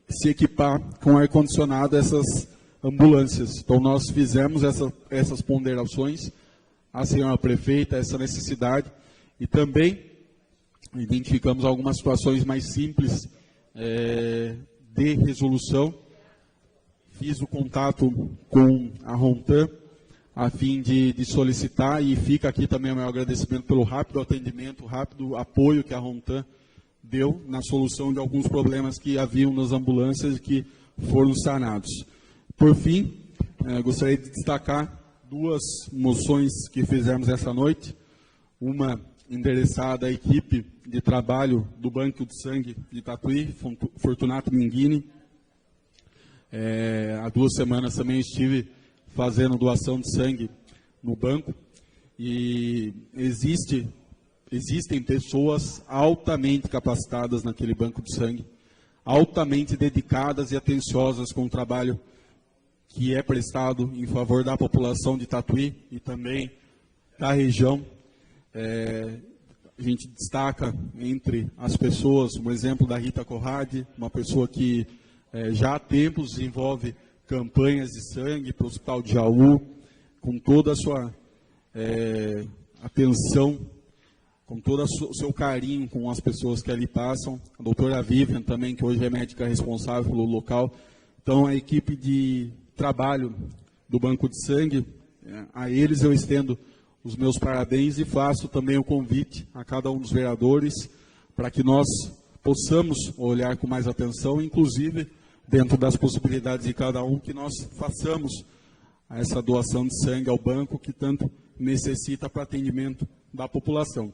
se equipar com ar-condicionado essas ambulâncias. Então, nós fizemos essas ponderações, a senhora prefeita, essa necessidade, e também identificamos algumas situações mais simples de resolução. Fiz o contato com a Rontan, a fim de solicitar, e fica aqui também o meu agradecimento pelo rápido atendimento, o rápido apoio que a Rontan deu na solução de alguns problemas que haviam nas ambulâncias e que foram sanados. Por fim, gostaria de destacar duas moções que fizemos essa noite, uma endereçada à equipe de trabalho do Banco de Sangue de Tatuí, Fortunato Minghini. Há 2 semanas também estive fazendo doação de sangue no banco, e existem pessoas altamente capacitadas naquele banco de sangue, altamente dedicadas e atenciosas com o trabalho que é prestado em favor da população de Tatuí e também da região. A gente destaca entre as pessoas um exemplo da Rita Corradi, uma pessoa que já há tempos desenvolve campanhas de sangue para o Hospital de Jaú, com toda a sua atenção, com todo o seu carinho com as pessoas que ali passam. A doutora Vivian também, que hoje é médica responsável pelo local. Então, a equipe de trabalho do Banco de Sangue, a eles eu estendo os meus parabéns e faço também o convite a cada um dos vereadores para que nós possamos olhar com mais atenção, inclusive dentro das possibilidades de cada um, que nós façamos essa doação de sangue ao banco que tanto necessita para atendimento da população.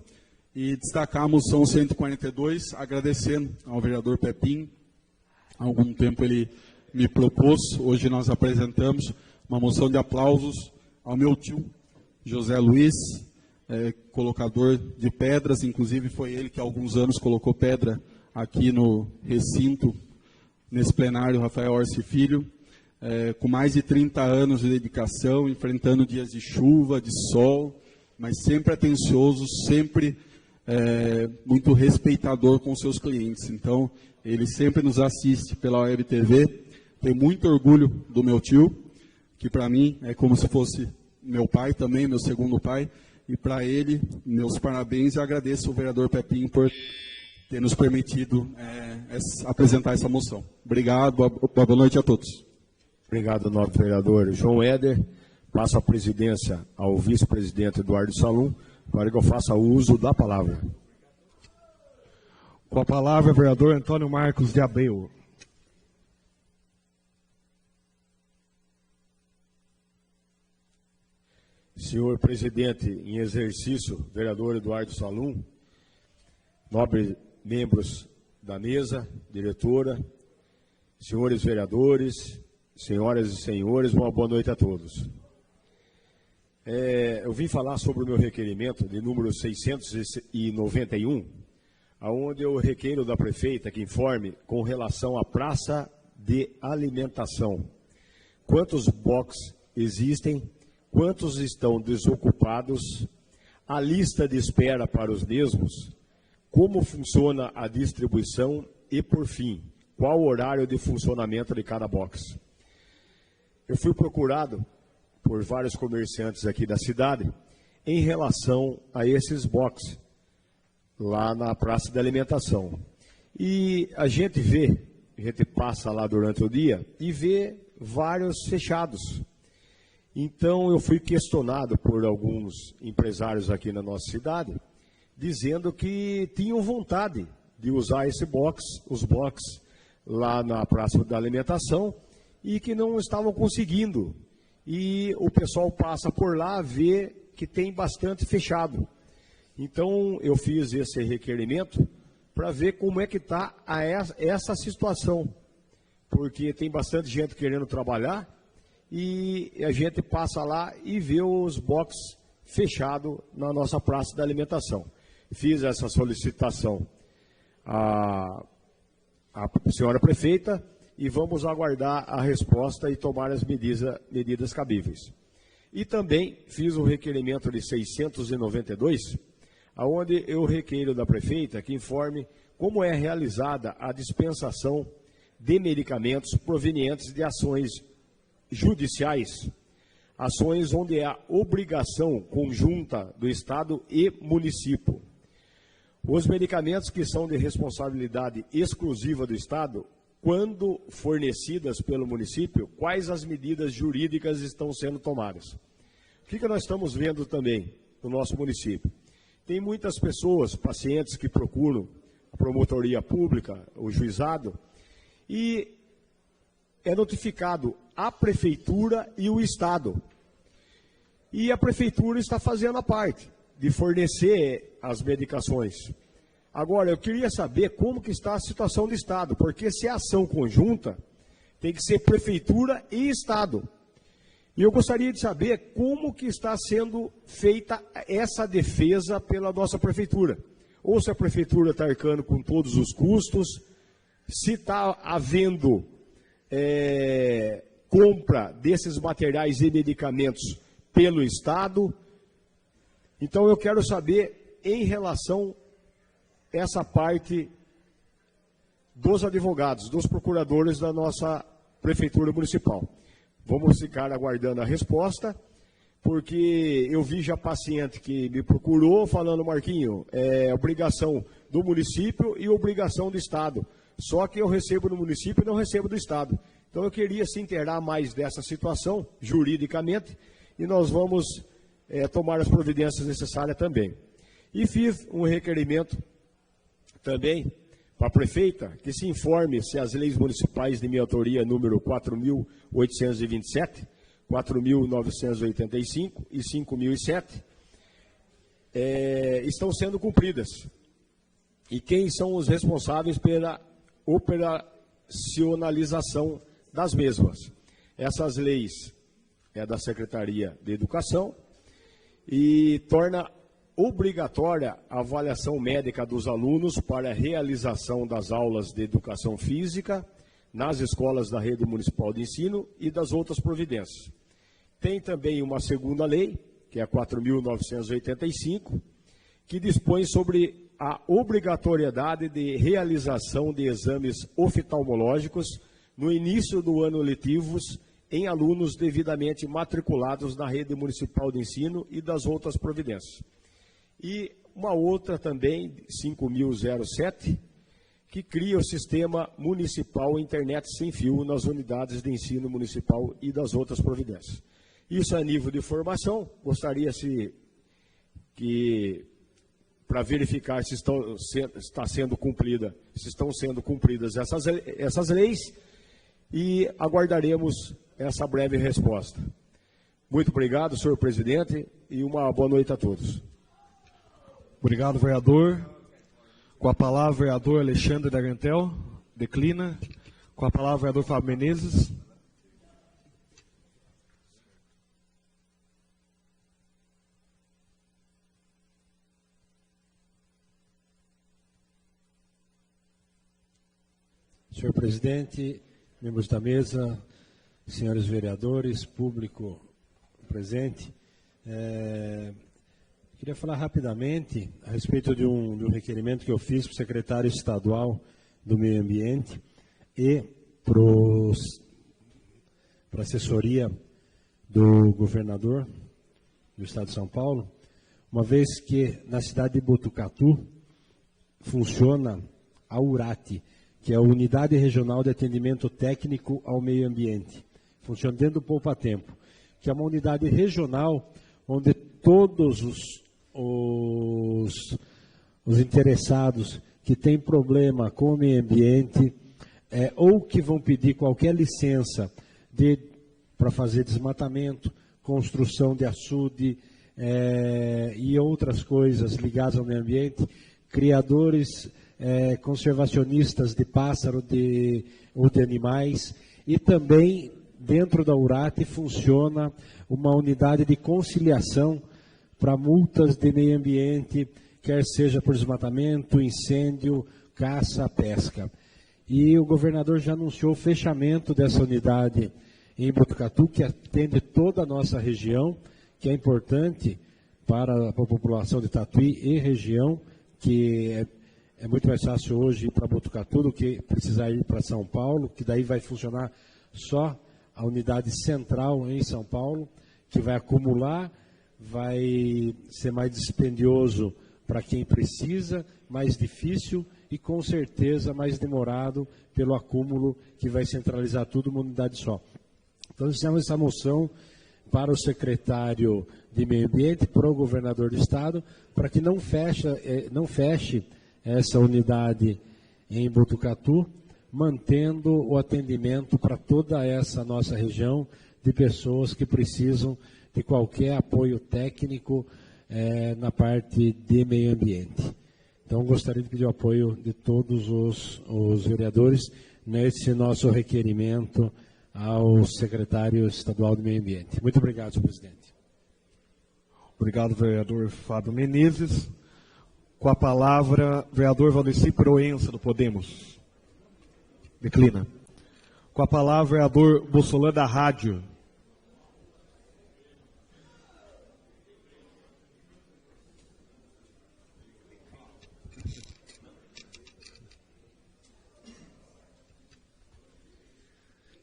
E destacar a moção 142, agradecendo ao vereador Pepim. Há algum tempo ele me propôs, hoje nós apresentamos uma moção de aplausos ao meu tio, José Luiz, colocador de pedras, inclusive foi ele que há alguns anos colocou pedra aqui no recinto, nesse plenário, Rafael Orsi Filho, com mais de 30 anos de dedicação, enfrentando dias de chuva, de sol, mas sempre atencioso, sempre muito respeitador com seus clientes. Então, ele sempre nos assiste pela Web TV. Tenho muito orgulho do meu tio, que para mim é como se fosse meu pai também, meu segundo pai, e para ele, meus parabéns, e agradeço ao vereador Pepinho por ter nos permitido apresentar essa moção. Obrigado, boa noite a todos. Obrigado, nobre vereador João Éder. Passo a presidência ao vice-presidente Eduardo Salum, para que eu faça uso da palavra. Com a palavra, vereador Antônio Marcos de Abreu. Senhor presidente em exercício, vereador Eduardo Salum, nobres membros da mesa, diretora, senhores vereadores, senhoras e senhores, uma boa noite a todos. Eu vim falar sobre o meu requerimento de número 691, onde eu requeiro da prefeita que informe com relação à praça de alimentação. Quantos boxes existem, quantos estão desocupados, a lista de espera para os mesmos, como funciona a distribuição e, por fim, qual o horário de funcionamento de cada box. Eu fui procurado por vários comerciantes aqui da cidade em relação a esses boxes lá na praça de alimentação. E a gente passa lá durante o dia e vê vários fechados. Então eu fui questionado por alguns empresários aqui na nossa cidade, dizendo que tinham vontade de usar os boxes lá na praça da alimentação e que não estavam conseguindo. E o pessoal passa por lá, vê que tem bastante fechado. Então eu fiz esse requerimento para ver como é que está essa situação, porque tem bastante gente querendo trabalhar e a gente passa lá e vê os boxes fechados na nossa praça da alimentação. Fiz essa solicitação à senhora prefeita e vamos aguardar a resposta e tomar as medidas cabíveis. E também fiz o requerimento de 692, onde eu requeiro da prefeita que informe como é realizada a dispensação de medicamentos provenientes de ações judiciais, ações onde há obrigação conjunta do Estado e município. Os medicamentos que são de responsabilidade exclusiva do Estado, quando fornecidas pelo município, quais as medidas jurídicas estão sendo tomadas? O que nós estamos vendo também no nosso município? Tem muitas pessoas, pacientes que procuram a promotoria pública, o juizado, e é notificado a prefeitura e o Estado. E a prefeitura está fazendo a parte de fornecer as medicações. Agora, eu queria saber como que está a situação do Estado, porque se é ação conjunta, tem que ser prefeitura e Estado. E eu gostaria de saber como que está sendo feita essa defesa pela nossa prefeitura. Ou se a prefeitura está arcando com todos os custos, se está havendo compra desses materiais e medicamentos pelo Estado. Então, eu quero saber em relação a essa parte dos advogados, dos procuradores da nossa Prefeitura Municipal. Vamos ficar aguardando a resposta, porque eu vi já paciente que me procurou falando, Marquinho, é obrigação do município e obrigação do Estado. Só que eu recebo do município e não recebo do Estado. Então, eu queria se inteirar mais dessa situação, juridicamente, e nós vamos tomar as providências necessárias também. E fiz um requerimento também para a prefeita que se informe se as leis municipais de minha autoria número 4.827, 4.985 e 5.007 estão sendo cumpridas. E quem são os responsáveis pela operacionalização das mesmas. Essas leis é da Secretaria de Educação e torna obrigatória a avaliação médica dos alunos para a realização das aulas de educação física nas escolas da rede municipal de ensino e das outras providências. Tem também uma segunda lei, que é a 4.985, que dispõe sobre a obrigatoriedade de realização de exames oftalmológicos no início do ano letivos em alunos devidamente matriculados na rede municipal de ensino e das outras providências. E uma outra também, 5.007, que cria o sistema municipal internet sem fio nas unidades de ensino municipal e das outras providências. Isso a nível de formação, gostaria que, para verificar se estão sendo cumpridas essas leis, e aguardaremos essa breve resposta. Muito obrigado, senhor presidente, e uma boa noite a todos. Obrigado, vereador. Com a palavra, o vereador Alexandre Dagantel, declina. Com a palavra, o vereador Fábio Menezes. Senhor presidente, membros da mesa, senhores vereadores, público presente, queria falar rapidamente a respeito de um requerimento que eu fiz para o secretário estadual do Meio Ambiente e para a assessoria do governador do estado de São Paulo, uma vez que na cidade de Botucatu funciona a URAT, que é a Unidade Regional de Atendimento Técnico ao Meio Ambiente. Funciona dentro do Poupa Tempo, que é uma unidade regional onde todos os interessados que têm problema com o meio ambiente ou que vão pedir qualquer licença para fazer desmatamento, construção de açude e outras coisas ligadas ao meio ambiente, criadores conservacionistas de pássaro ou de animais, e também dentro da URAT funciona uma unidade de conciliação para multas de meio ambiente, quer seja por desmatamento, incêndio, caça, pesca. E o governador já anunciou o fechamento dessa unidade em Botucatu, que atende toda a nossa região, que é importante para a população de Tatuí e região, que é muito mais fácil hoje ir para Botucatu do que precisar ir para São Paulo, que daí vai funcionar só a unidade central em São Paulo, que vai acumular, vai ser mais dispendioso para quem precisa, mais difícil e com certeza mais demorado pelo acúmulo que vai centralizar tudo numa unidade só. Então, fizemos essa moção para o secretário de Meio Ambiente, para o governador do Estado, para que não feche essa unidade em Botucatu, mantendo o atendimento para toda essa nossa região de pessoas que precisam de qualquer apoio técnico na parte de meio ambiente. Então, gostaria de pedir o apoio de todos os vereadores nesse nosso requerimento ao secretário estadual de Meio Ambiente. Muito obrigado, senhor presidente. Obrigado, vereador Fábio Menezes. Com a palavra, vereador Valdeci Proença, do Podemos. Declina. Com a palavra, vereador Bussolã, da Rádio.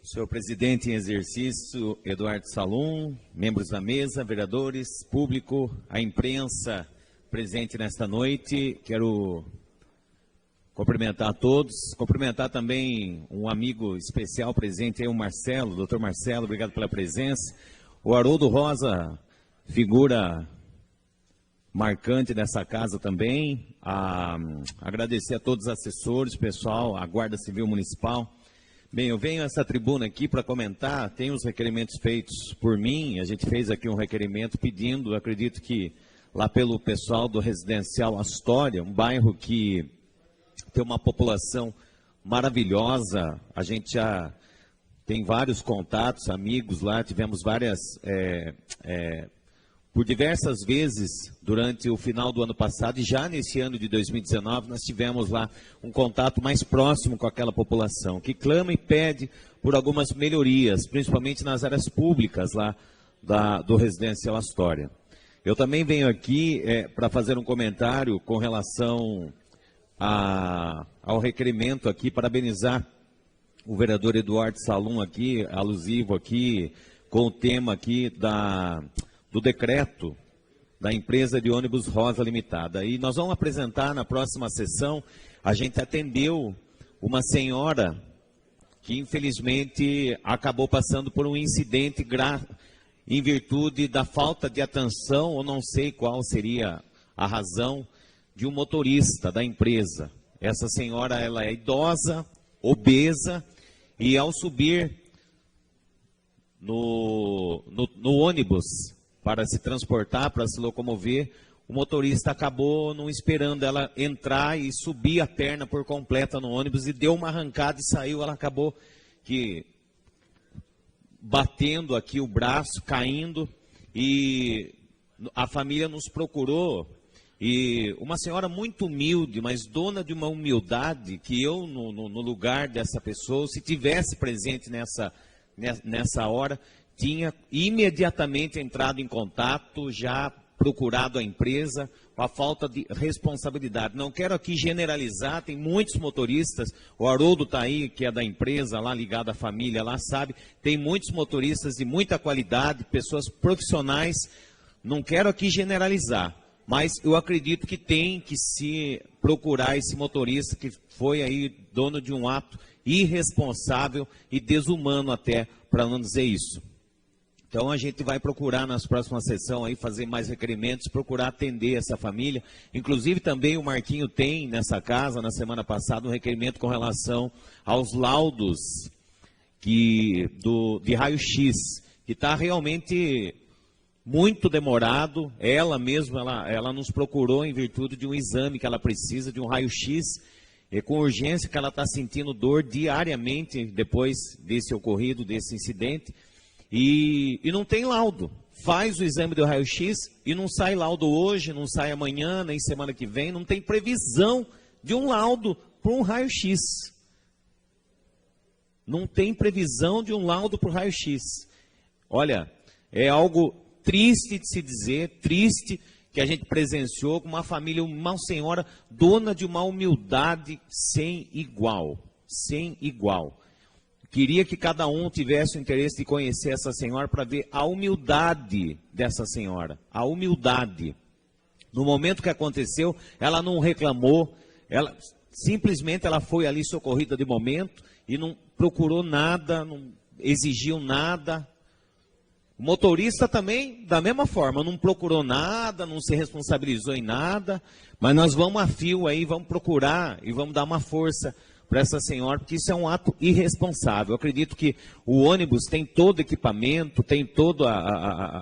Senhor presidente em exercício, Eduardo Salum, membros da mesa, vereadores, público, a imprensa presente nesta noite, quero cumprimentar a todos, cumprimentar também um amigo especial presente aí, o Marcelo, doutor Marcelo, obrigado pela presença, o Haroldo Rosa, figura marcante dessa casa também, agradecer a todos os assessores, pessoal, a Guarda Civil Municipal. Bem, eu venho a essa tribuna aqui para comentar, tem os requerimentos feitos por mim, a gente fez aqui um requerimento pedindo, acredito que lá pelo pessoal do Residencial Astoria, um bairro que tem uma população maravilhosa, a gente já tem vários contatos, amigos lá, tivemos várias, por diversas vezes durante o final do ano passado e já nesse ano de 2019 nós tivemos lá um contato mais próximo com aquela população que clama e pede por algumas melhorias, principalmente nas áreas públicas lá do Residencial Astoria. Eu também venho aqui para fazer um comentário com relação ao requerimento aqui, parabenizar o vereador Eduardo Salum aqui, alusivo aqui, com o tema aqui do decreto da empresa de ônibus Rosa Limitada. E nós vamos apresentar na próxima sessão, a gente atendeu uma senhora que infelizmente acabou passando por um incidente grave em virtude da falta de atenção, ou não sei qual seria a razão, de um motorista da empresa. Essa senhora, ela é idosa, obesa, e ao subir no ônibus para se transportar, para se locomover, o motorista acabou não esperando ela entrar e subir a perna por completa no ônibus e deu uma arrancada e saiu. Ela acabou batendo aqui o braço, caindo, e a família nos procurou, e uma senhora muito humilde, mas dona de uma humildade, que eu, no lugar dessa pessoa, se tivesse presente nessa hora, tinha imediatamente entrado em contato, já procurado a empresa, com a falta de responsabilidade. Não quero aqui generalizar, tem muitos motoristas, o Haroldo está aí, que é da empresa, lá ligado à família, lá sabe, tem muitos motoristas de muita qualidade, pessoas profissionais, não quero aqui generalizar, mas eu acredito que tem que se procurar esse motorista que foi aí dono de um ato irresponsável e desumano até, para não dizer isso. Então a gente vai procurar nas próximas sessões aí fazer mais requerimentos, procurar atender essa família. Inclusive também o Marquinho tem nessa casa, na semana passada, um requerimento com relação aos laudos de raio-x, que está realmente muito demorado. Ela mesma, ela nos procurou em virtude de um exame que ela precisa, de um raio-x, com urgência, que ela está sentindo dor diariamente depois desse ocorrido, desse incidente. E não tem laudo. Faz o exame do raio-x e não sai laudo hoje, não sai amanhã, nem semana que vem. Não tem previsão de um laudo para um raio-x. não tem previsão de um laudo para o raio-x. Olha, é algo triste de se dizer, triste que a gente presenciou com uma família, uma senhora dona de uma humildade sem igual, sem igual. Queria que cada um tivesse o interesse de conhecer essa senhora para ver a humildade dessa senhora, a humildade. No momento que aconteceu, ela não reclamou, ela simplesmente ela foi ali socorrida de momento e não procurou nada, não exigiu nada. O motorista também, da mesma forma, não procurou nada, não se responsabilizou em nada, mas nós vamos a fio aí, vamos procurar e vamos dar uma força para essa senhora, porque isso é um ato irresponsável. Eu acredito que o ônibus tem todo equipamento, tem todo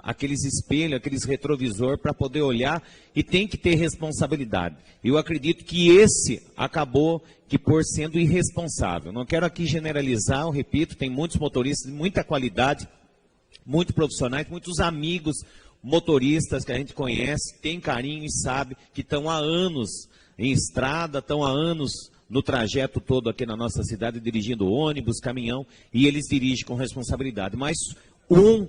aqueles espelhos, aqueles retrovisor para poder olhar e tem que ter responsabilidade. Eu acredito que esse acabou por sendo irresponsável. Não quero aqui generalizar, eu repito, tem muitos motoristas de muita qualidade, muito profissionais, muitos amigos motoristas que a gente conhece, tem carinho e sabe que estão há anos em estrada, estão há anos no trajeto todo aqui na nossa cidade, dirigindo ônibus, caminhão, e eles dirigem com responsabilidade. Mas um,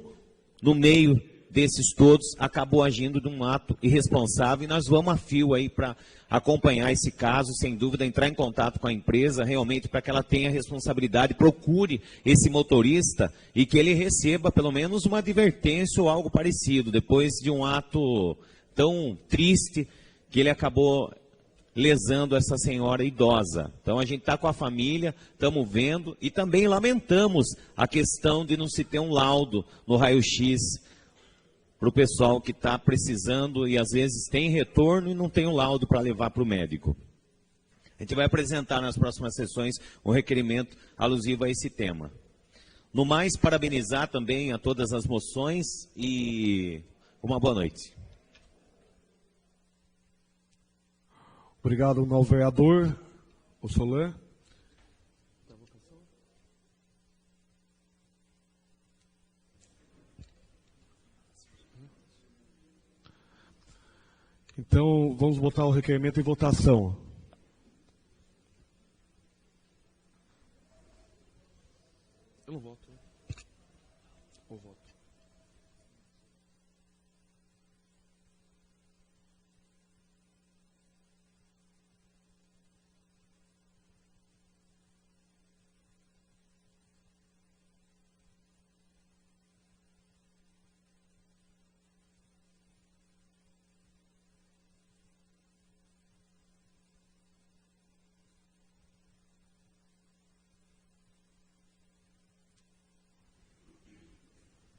no meio desses todos, acabou agindo de um ato irresponsável, e nós vamos a fio aí para acompanhar esse caso, sem dúvida, entrar em contato com a empresa, realmente, para que ela tenha responsabilidade, procure esse motorista e que ele receba pelo menos uma advertência ou algo parecido, depois de um ato tão triste que ele acabou lesando essa senhora idosa. Então a gente está com a família, estamos vendo e também lamentamos a questão de não se ter um laudo no raio-x para o pessoal que está precisando e às vezes tem retorno e não tem um laudo para levar para o médico. A gente vai apresentar nas próximas sessões um requerimento alusivo a esse tema. No mais, parabenizar também a todas as moções e uma boa noite. Obrigado, novo vereador, o Solan. Então, vamos botar o requerimento em votação. Eu não voto. Ou voto?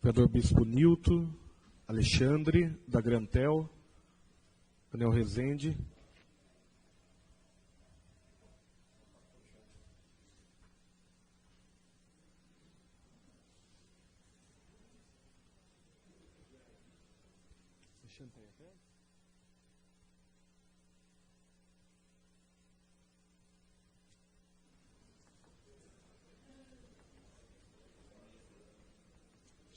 Vereador Bispo Nilton, Alexandre, da Grantel, Daniel Rezende.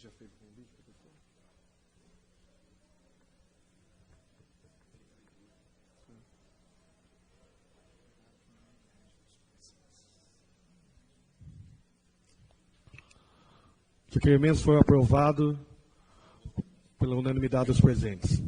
Já fez o convite, professor? O requerimento foi aprovado pela unanimidade dos presentes.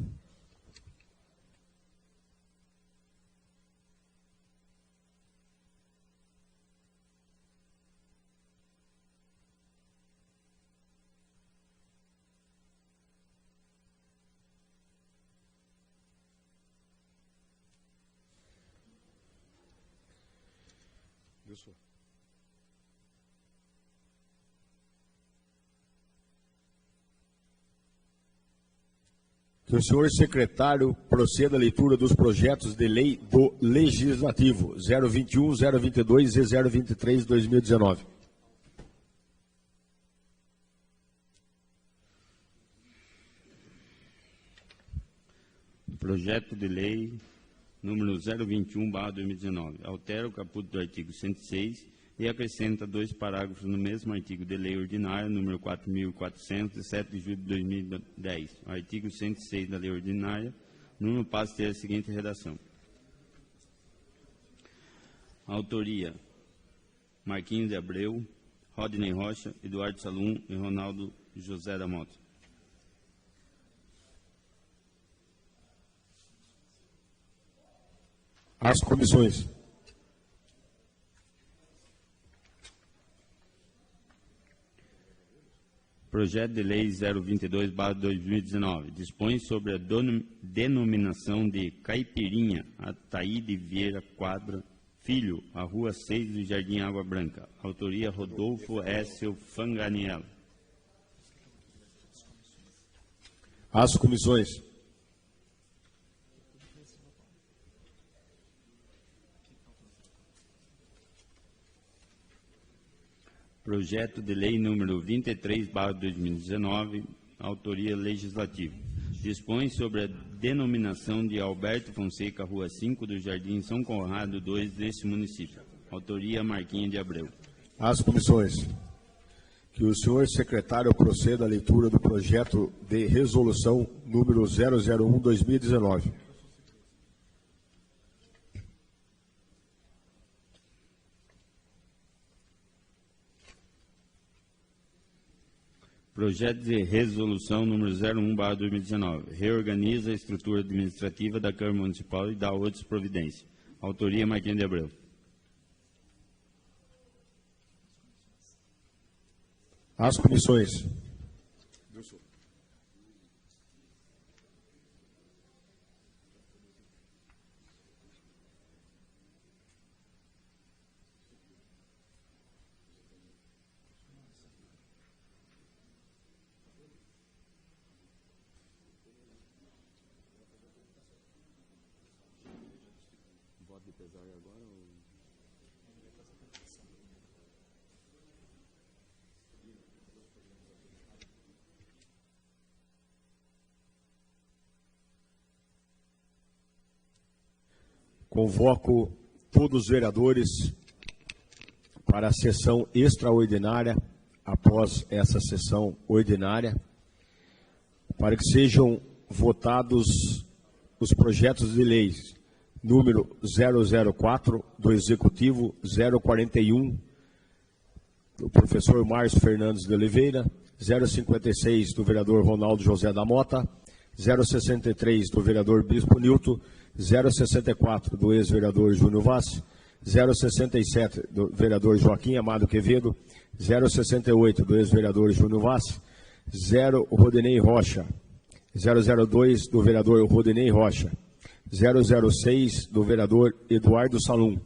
Que o senhor secretário proceda à leitura dos projetos de lei do Legislativo 021, 022 e 023 de 2019. Projeto de lei número 021/2019. Altera o caput do artigo 106 e acrescenta 2 parágrafos no mesmo artigo de lei ordinária número 4.400, de 7 de julho de 2010. O artigo 106 da lei ordinária número passa a ter a seguinte redação. Autoria: Marquinhos de Abreu. Rodney Rocha, Eduardo Salum e Ronaldo José da Mota. As comissões. Projeto de Lei 022/2019 dispõe sobre a denominação de Caipirinha Ataíde Vieira Quadra Filho, a Rua 6 do Jardim Água Branca. Autoria Rodolfo Écio Fanganiello. As comissões. Projeto de Lei número 23/2019, autoria legislativa. Dispõe sobre a denominação de Alberto Fonseca, Rua 5 do Jardim São Conrado 2 deste município. Autoria Marquinhos de Abreu. As comissões. Que o senhor secretário proceda à leitura do projeto de resolução número 001/2019. Projeto de resolução número 01/2019. Reorganiza a estrutura administrativa da Câmara Municipal e dá outras providências. Autoria Marquinhos de Abreu. As comissões. Convoco todos os vereadores para a sessão extraordinária, após essa sessão ordinária, para que sejam votados os projetos de leis número 004 do Executivo, 041 do professor Márcio Fernandes de Oliveira, 056 do vereador Ronaldo José da Mota, 063 do vereador Bispo Nilton, 064 do ex-vereador Júnior Vaz, 067 do vereador Joaquim Amado Quevedo, 068 do ex-vereador Júnior Vaz, 0 Rodinei Rocha, 002 do vereador Rodinei Rocha, 006 do vereador Eduardo Salum,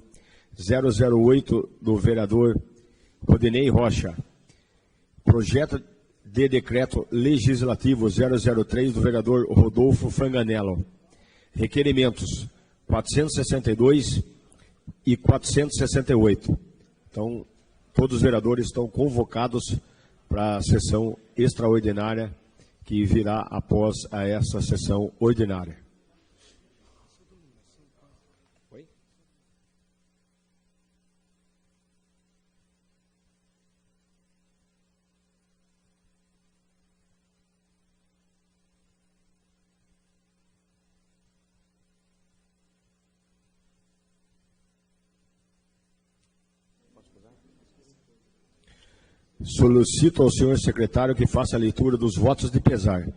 008 do vereador Rodinei Rocha, projeto de decreto legislativo 003 do vereador Rodolfo Fanganiello. Requerimentos 462 e 468. Então, todos os vereadores estão convocados para a sessão extraordinária que virá após essa sessão ordinária. Solicito ao senhor secretário que faça a leitura dos votos de pesar.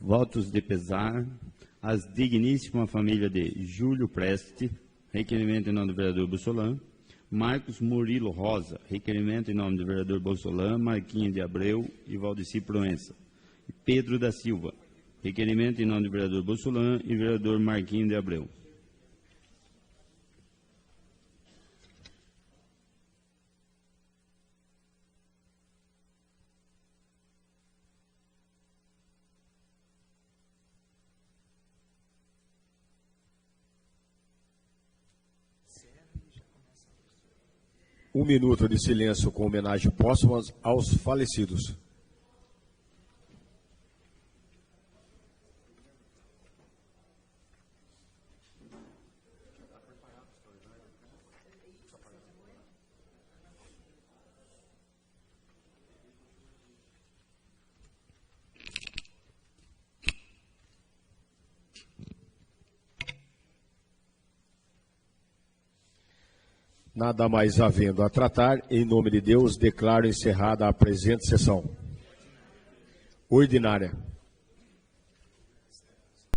Votos de pesar. As digníssima família de Júlio Preste, requerimento em nome do vereador Bussolã. Marcos Murilo Rosa, requerimento em nome do vereador Bussolã, Marquinhos de Abreu e Valdeci Proença. Pedro da Silva, requerimento em nome do vereador Bussolã e vereador Marquinhos de Abreu. Um minuto de silêncio com homenagem póstuma aos falecidos. Nada mais havendo a tratar, em nome de Deus, declaro encerrada a presente sessão ordinária.